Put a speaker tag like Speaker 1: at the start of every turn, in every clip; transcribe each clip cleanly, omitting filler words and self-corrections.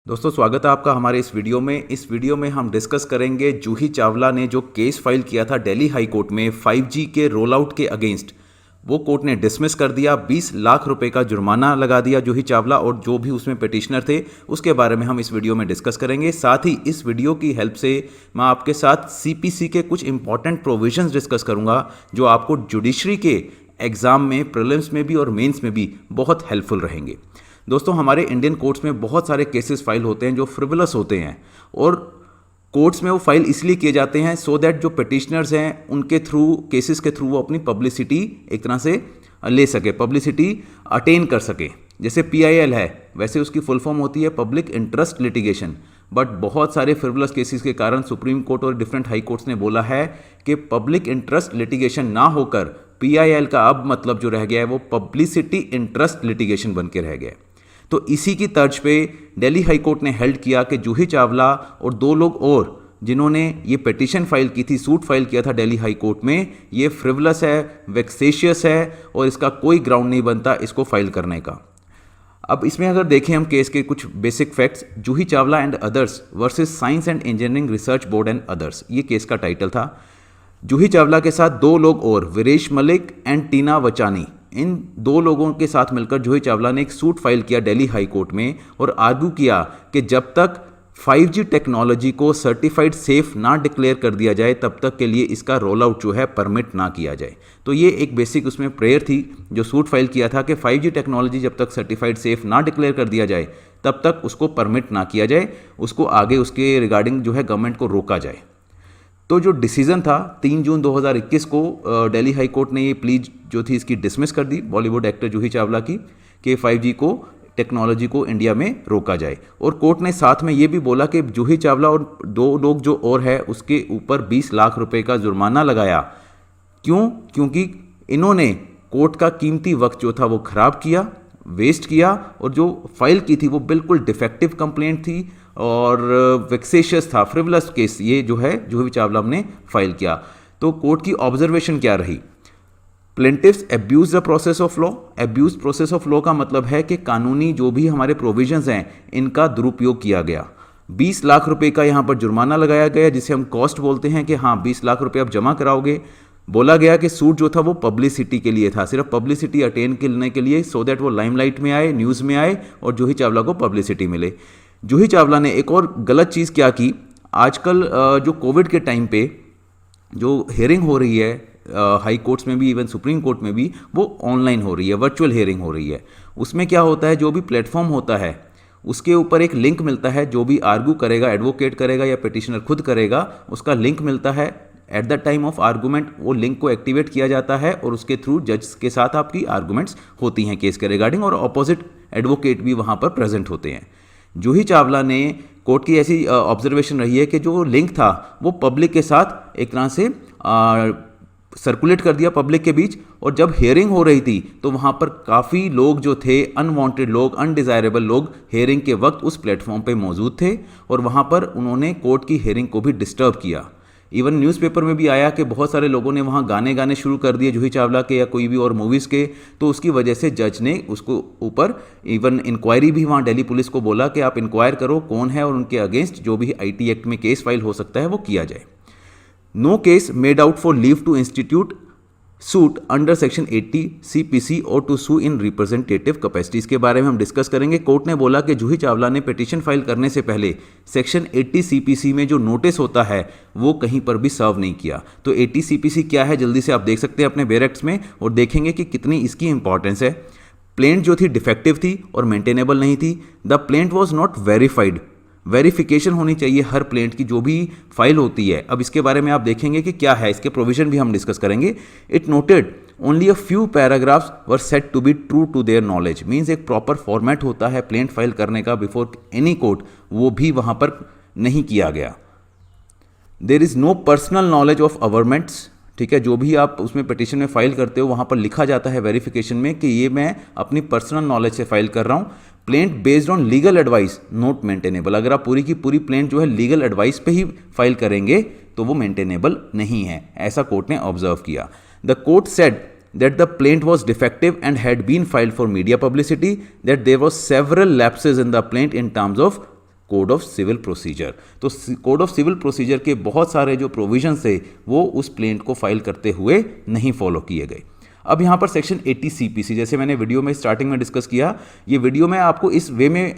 Speaker 1: दोस्तों स्वागत है आपका हमारे इस वीडियो में। इस वीडियो में हम डिस्कस करेंगे जूही चावला ने जो केस फाइल किया था दिल्ली हाई कोर्ट में 5G के रोल आउट के अगेंस्ट। वो कोर्ट ने डिसमिस कर दिया, 20 लाख रुपए का जुर्माना लगा दिया जूही चावला और जो भी उसमें पिटिशनर थे उसके बारे में हम इस वीडियो में डिस्कस करेंगे। साथ ही इस वीडियो की हेल्प से मैं आपके साथ CPC के कुछ इंपॉर्टेंट प्रोविजंस डिस्कस करूंगा जो आपको जुडिशरी के एग्जाम में, प्रीलिम्स में भी और मेंस में भी बहुत हेल्पफुल रहेंगे। दोस्तों हमारे इंडियन कोर्ट्स में बहुत सारे केसेस फाइल होते हैं जो फ्रिवलस होते हैं और कोर्ट्स में वो फाइल इसलिए किए जाते हैं सो दैट जो पिटिशनर्स हैं उनके थ्रू, केसेस के थ्रू वो अपनी पब्लिसिटी एक तरह से ले सके, पब्लिसिटी अटेन कर सके। जैसे PIL है वैसे उसकी फुल फॉर्म होती है पब्लिक इंटरेस्ट लिटिगेशन। बट बहुत सारे फ्रिवलस केसेस के कारण सुप्रीम कोर्ट और डिफरेंट हाई कोर्ट्स ने बोला है कि पब्लिक इंटरेस्ट लिटिगेशन ना होकर PIL का अब मतलब जो रह गया है वो पब्लिसिटी इंटरेस्ट लिटिगेशन बन के रह गया है। तो इसी की तर्ज पे दिल्ली हाई कोर्ट ने हेल्ड किया कि जूही चावला और दो लोग और जिन्होंने ये पिटीशन फाइल की थी, सूट फाइल किया था दिल्ली हाई कोर्ट में, ये फ्रिवलस है, वेक्सेशियस है और इसका कोई ग्राउंड नहीं बनता इसको फाइल करने का। अब इसमें अगर देखें हम केस के कुछ basic facts, Juhi Chawla and others versus science and engineering research board and others, ये केस का टाइटल था। जूही चावला के साथ दो लोग और, वीरेश मलिक एंड टीना वचानी, इन दो लोगों के साथ मिलकर जूही चावला ने एक सूट फाइल किया दिल्ली हाई कोर्ट में और आर्ग्यू किया कि जब तक 5G टेक्नोलॉजी को सर्टिफाइड सेफ ना डिक्लेयर कर दिया जाए तब तक के लिए इसका रोल आउट जो है परमिट ना किया जाए। तो ये एक बेसिक उसमें प्रेयर थी जो सूट फाइल किया था कि 5G टेक्नोलॉजी जब तक सर्टिफाइड सेफ ना डिक्लेयर कर दिया जाए तब तक उसको परमिट ना किया जाए, उसको आगे उसके रिगार्डिंग जो है गवर्नमेंट को रोका जाए। तो जो डिसीजन था 3 जून 2021 को दिल्ली हाई कोर्ट ने ये प्ली जो थी इसकी डिसमिस कर दी बॉलीवुड एक्टर जूही चावला की कि 5G को टेक्नोलॉजी को इंडिया में रोका जाए। और कोर्ट ने साथ में ये भी बोला कि जूही चावला और दो लोग जो और है उसके ऊपर 20 लाख रुपए का जुर्माना लगाया। क्यों? क्योंकि इन्होंने कोर्ट का कीमती वक्त जो था वो खराब किया, वेस्ट किया और जो फाइल की थी वो बिल्कुल डिफेक्टिव कंप्लेंट थी और वेक्सेशियस था, फ्रिवलस केस ये जो है जूही चावला ने फाइल किया। तो कोर्ट की ऑब्जर्वेशन क्या रही? Plaintiffs abuse the process of law. Abuse process of law का मतलब है कि कानूनी जो भी हमारे प्रोविजंस हैं इनका दुरुपयोग किया गया। 20 लाख रुपए का यहाँ पर जुर्माना लगाया गया जिसे हम कॉस्ट बोलते हैं कि हाँ 20 लाख रुपए आप जमा कराओगे। बोला गया कि सूट जो था वो पब्लिसिटी के लिए था, सिर्फ पब्लिसिटी अटेन करने के लिए, सो दैट वो लाइमलाइट में आए, न्यूज़ में आए और जूही चावला को पब्लिसिटी मिले। जूही चावला ने एक और गलत चीज़ क्या की, आजकल जो कोविड के टाइम पे जो हियरिंग हो रही है हाई कोर्ट्स में भी, इवन सुप्रीम कोर्ट में भी, वो ऑनलाइन हो रही है, वर्चुअल हियरिंग हो रही है। उसमें क्या होता है, जो भी प्लेटफॉर्म होता है उसके ऊपर एक लिंक मिलता है, जो भी आर्ग्यू करेगा, एडवोकेट करेगा या पिटिशनर खुद करेगा, उसका लिंक मिलता है। At the time of argument वो लिंक को एक्टिवेट किया जाता है और उसके थ्रू जज के साथ आपकी आर्गूमेंट्स होती हैं केस के रिगार्डिंग और अपोजिट एडवोकेट भी वहाँ पर प्रेजेंट होते हैं। जूही चावला ने, कोर्ट की ऐसी ऑब्जर्वेशन रही है कि जो लिंक था वो पब्लिक के साथ एक तरह से सर्कुलेट कर दिया पब्लिक के बीच, और जब हियरिंग हो रही थी तो वहाँ पर काफ़ी लोग जो थे, अनवांटेड लोग, अनडिज़ायरेबल लोग हियरिंग के वक्त उस प्लेटफॉर्म पे मौजूद थे और वहाँ पर उन्होंने कोर्ट की हियरिंग को भी डिस्टर्ब किया। इवन न्यूज़पेपर में भी आया कि बहुत सारे लोगों ने वहाँ गाने शुरू कर दिए जूही चावला के या कोई भी और मूवीज़ के, तो उसकी वजह से जज ने उसको ऊपर इवन इंक्वायरी भी वहाँ दिल्ली पुलिस को बोला कि आप इंक्वायर करो कौन है और उनके अगेंस्ट जो भी IT एक्ट में केस फाइल हो सकता है वो किया जाए। No case made out for leave to institute suit under section 80 CPC और to sue in representative capacity, इसके बारे में हम डिस्कस करेंगे। कोर्ट ने बोला कि जूही चावला ने पिटीशन फाइल करने से पहले सेक्शन 80 CPC में जो नोटिस होता है वो कहीं पर भी सर्व नहीं किया। तो 80 CPC क्या है जल्दी से आप देख सकते हैं अपने बेरेक्ट्स में और देखेंगे कि कितनी इसकी इंपॉर्टेंस है। प्लेंट जो थी डिफेक्टिव थी और मेंटेनेबल नहीं थी। The plaint was not verified. Verification होनी चाहिए हर प्लेंट की जो भी फाइल होती है। अब इसके बारे में आप देखेंगे कि क्या है, इसके प्रोविजन भी हम डिस्कस करेंगे। It noted only a few paragraphs were set to be true to their knowledge, means एक प्रॉपर फॉर्मेट होता है प्लेंट फाइल करने का बिफोर एनी कोर्ट, वो भी वहाँ पर नहीं किया गया। There is no personal knowledge of averments, ठीक है, जो भी आप उसमें पिटीशन में फाइल करते हो वहाँ पर लिखा जाता है वेरिफिकेशन में कि ये मैं अपनी पर्सनल नॉलेज से फाइल कर रहा हूँ। Plaint based on legal advice not maintainable, अगर आप पूरी की पूरी प्लेंट जो है लीगल एडवाइस पे ही फाइल करेंगे तो वो मेंटेनेबल नहीं है, ऐसा कोर्ट ने ऑब्जर्व किया। The court said that the plaint was defective and had been filed for media publicity, that there was several lapses in the plaint in terms of code of civil procedure. तो code of civil procedure के बहुत सारे जो provisions थे वो उस plaint को file करते हुए नहीं फॉलो किए गए। अब यहाँ पर सेक्शन 80 CPC, जैसे मैंने वीडियो में स्टार्टिंग में डिस्कस किया, ये वीडियो में आपको इस वे में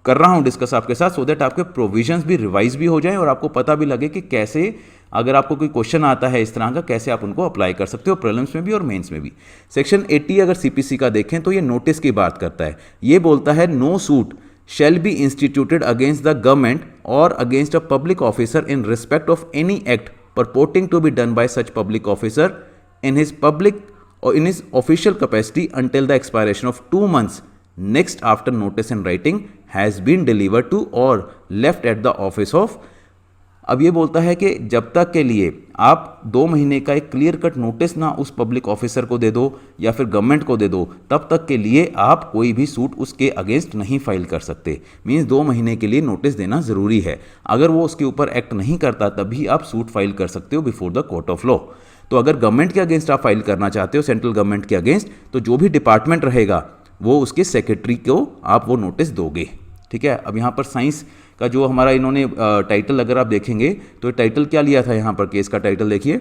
Speaker 1: कर रहा हूँ डिस्कस आपके साथ, सो दैट आपके प्रोविजंस भी रिवाइज भी हो जाएं और आपको पता भी लगे कि कैसे, अगर आपको कोई क्वेश्चन आता है इस तरह का, कैसे आप उनको अप्लाई कर सकते हो प्रीलिम्स में भी और मेंस में भी। सेक्शन 80 अगर CPC का देखें तो ये नोटिस की बात करता है। ये बोलता है no suit shall be instituted against the government or against a public officer in respect of any act purporting to be done by such public officer in his public or in his official capacity until the expiration of 2 months next after notice in writing has been delivered to or left at the office of। अब ये बोलता है कि जब तक के लिए आप 2 महीने का एक क्लियर कट नोटिस ना उस पब्लिक ऑफिसर को दे दो या फिर गवर्नमेंट को दे दो, तब तक के लिए आप कोई भी सूट उसके अगेंस्ट नहीं फाइल कर सकते। मीन्स 2 महीने के लिए नोटिस देना ज़रूरी है। अगर वो उसके ऊपर एक्ट नहीं करता तभी आप सूट फाइल कर सकते हो before the court of law. तो अगर गवर्नमेंट के अगेंस्ट आप फाइल करना चाहते हो, सेंट्रल गवर्नमेंट के अगेंस्ट, तो जो भी डिपार्टमेंट रहेगा वो उसके सेक्रेटरी को आप वो नोटिस दोगे। ठीक है। अब यहाँ पर साइंस का जो हमारा इन्होंने टाइटल अगर आप देखेंगे तो टाइटल क्या लिया था, यहाँ पर केस का टाइटल देखिए,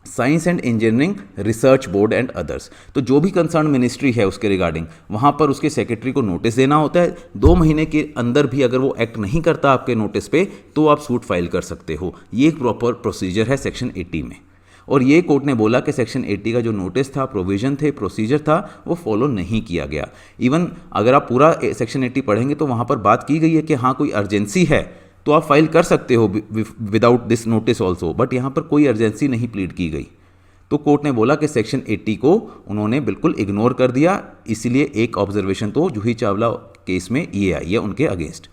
Speaker 1: science and engineering research board and others. तो जो भी कंसर्न मिनिस्ट्री है उसके रिगार्डिंग, वहाँ पर उसके सेक्रेटरी को नोटिस देना होता है। 2 महीने के अंदर भी अगर वो एक्ट नहीं करता आपके नोटिस पे तो आप सूट फाइल कर सकते हो। ये एक प्रॉपर प्रोसीजर है सेक्शन 80 में। और ये कोर्ट ने बोला कि सेक्शन 80 का जो नोटिस था, प्रोविजन थे, प्रोसीजर था, वो फॉलो नहीं किया गया। इवन अगर आप पूरा सेक्शन 80 पढ़ेंगे तो वहाँ पर बात की गई है कि हाँ कोई अर्जेंसी है तो आप फाइल कर सकते हो without this notice also, but यहाँ पर कोई अर्जेंसी नहीं प्लीड की गई। तो कोर्ट ने बोला कि सेक्शन 80 को उन्होंने बिल्कुल इग्नोर कर दिया। इसीलिए एक ऑब्जर्वेशन तो जूही चावला केस में ये आई है उनके अगेंस्ट।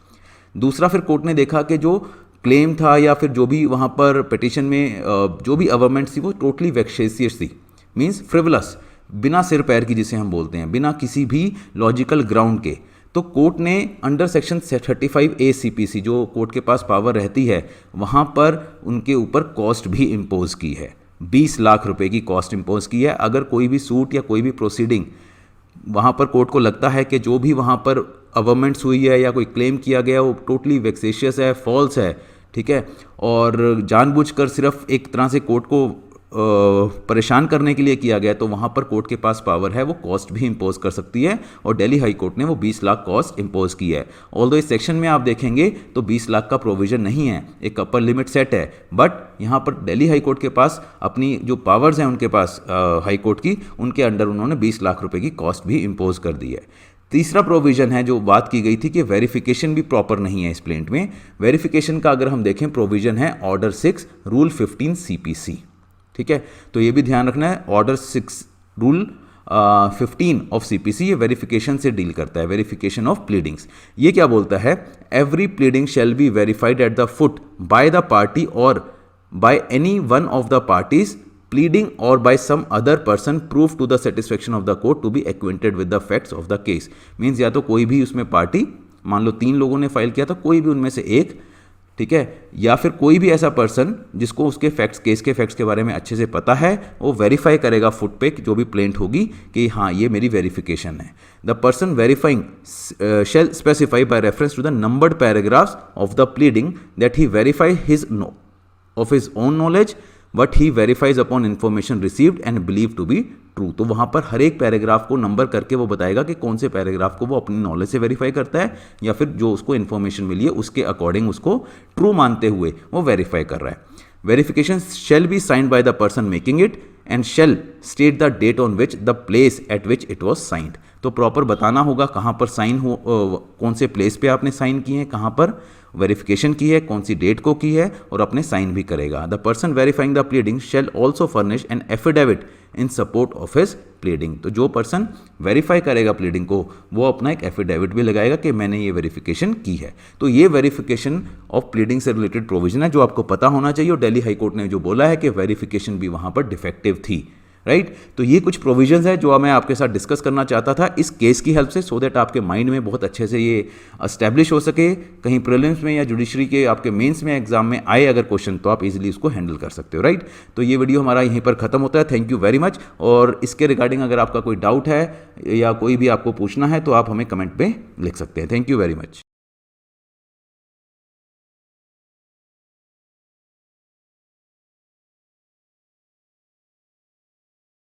Speaker 1: दूसरा फिर कोर्ट ने देखा कि जो क्लेम था या फिर जो भी वहाँ पर पिटिशन में जो भी अवर्मेंट्स थी वो टोटली वेक्सेशियस थी, मीन्स फ्रिवलस, बिना सिर पैर की जिसे हम बोलते हैं, बिना किसी भी लॉजिकल ग्राउंड के। तो कोर्ट ने अंडर सेक्शन 35A CPC जो कोर्ट के पास पावर रहती है, वहाँ पर उनके ऊपर कॉस्ट भी इम्पोज की है। 20 लाख रुपए की कॉस्ट इम्पोज की है। अगर कोई भी सूट या कोई भी प्रोसीडिंग वहाँ पर कोर्ट को लगता है कि जो भी वहाँ पर अवर्मेंट्स हुई है या कोई क्लेम किया गया वो टोटली वेक्सेशियस है, फॉल्स है, ठीक है, और जानबूझकर सिर्फ एक तरह से कोर्ट को परेशान करने के लिए किया गया, तो वहाँ पर कोर्ट के पास पावर है, वो कॉस्ट भी इम्पोज कर सकती है। और दिल्ली हाई कोर्ट ने वो 20 लाख कॉस्ट इम्पोज की है। ऑल्दो इस सेक्शन में आप देखेंगे तो 20 लाख का प्रोविजन नहीं है, एक अपर लिमिट सेट है, बट यहाँ पर दिल्ली हाई कोर्ट के पास अपनी जो पावर्स हैं उनके पास हाई कोर्ट की, उनके अंडर उन्होंने 20 लाख रुपए की कॉस्ट भी इम्पोज कर दी है। तीसरा प्रोविजन है जो बात की गई थी कि वेरिफिकेशन भी प्रॉपर नहीं है इस प्लेंट में। वेरिफिकेशन का अगर हम देखें प्रोविजन है ऑर्डर 6 रूल 15 CPC। ठीक है, तो ये भी ध्यान रखना है, ऑर्डर 6 रूल 15 ऑफ CPC ये वेरिफिकेशन से डील करता है, वेरिफिकेशन ऑफ प्लीडिंग्स। ये क्या बोलता है, every pleading shall be verified at the foot by the party और by any one of the parties pleading or by some other person proof to the satisfaction of the court to be acquainted with the facts of the case। Means या तो कोई भी उसमें party, मान लो 3 लोगों ने file किया था, कोई भी उनमें से एक, ठीक है, या फिर कोई भी ऐसा पर्सन जिसको उसके फैक्ट्स, केस के फैक्ट्स के बारे में अच्छे से पता है, वो वेरीफाई करेगा फुट पे जो भी प्लेंट होगी कि हाँ ये मेरी वेरिफिकेशन है। The person verifying shell specify by reference to the numbered paragraphs of the pleading that he verify of his own knowledge what he verifies upon information received and believe to be true. तो वहाँ पर हर एक paragraph को number करके वो बताएगा कि कौन से पैराग्राफ को वो अपनी नॉलेज से वेरीफाई करता है या फिर जो उसको इन्फॉर्मेशन मिली है उसके अकॉर्डिंग उसको ट्रू मानते हुए वो वेरीफाई कर रहा है। Verification shall be signed by the person making it and shall state the date on which the place at which it was signed. तो प्रॉपर बताना होगा कहाँ पर साइन हो, कौन से प्लेस पे आपने साइन किए हैं, कहाँ पर वेरिफिकेशन की है, कौन सी डेट को की है, और अपने साइन भी करेगा। The person verifying the pleading shall also furnish an affidavit in support of his pleading. तो जो पर्सन वेरीफाई करेगा प्लीडिंग को वो अपना एक एफिडेविट भी लगाएगा कि मैंने ये वेरिफिकेशन की है। तो ये वेरिफिकेशन ऑफ प्लीडिंग से रिलेटेड प्रोविजन है जो आपको पता होना चाहिए। और दिल्ली हाई कोर्ट ने जो बोला है कि वेरिफिकेशन भी वहाँ पर डिफेक्टिव थी, राइट। तो ये कुछ प्रोविजंस है जो मैं आपके साथ डिस्कस करना चाहता था इस केस की हेल्प से, सो दैट आपके माइंड में बहुत अच्छे से ये एस्टैब्लिश हो सके। कहीं प्रीलिम्स में या जुडिशरी के आपके मेंस में एग्जाम में आए अगर क्वेश्चन तो आप इजीली उसको हैंडल कर सकते हो, राइट। तो ये वीडियो हमारा यहीं पर खत्म होता है। Thank you very much. और इसके रिगार्डिंग अगर आपका कोई डाउट है या कोई भी आपको पूछना है तो आप हमें कमेंट पे लिख सकते हैं। Thank you very much.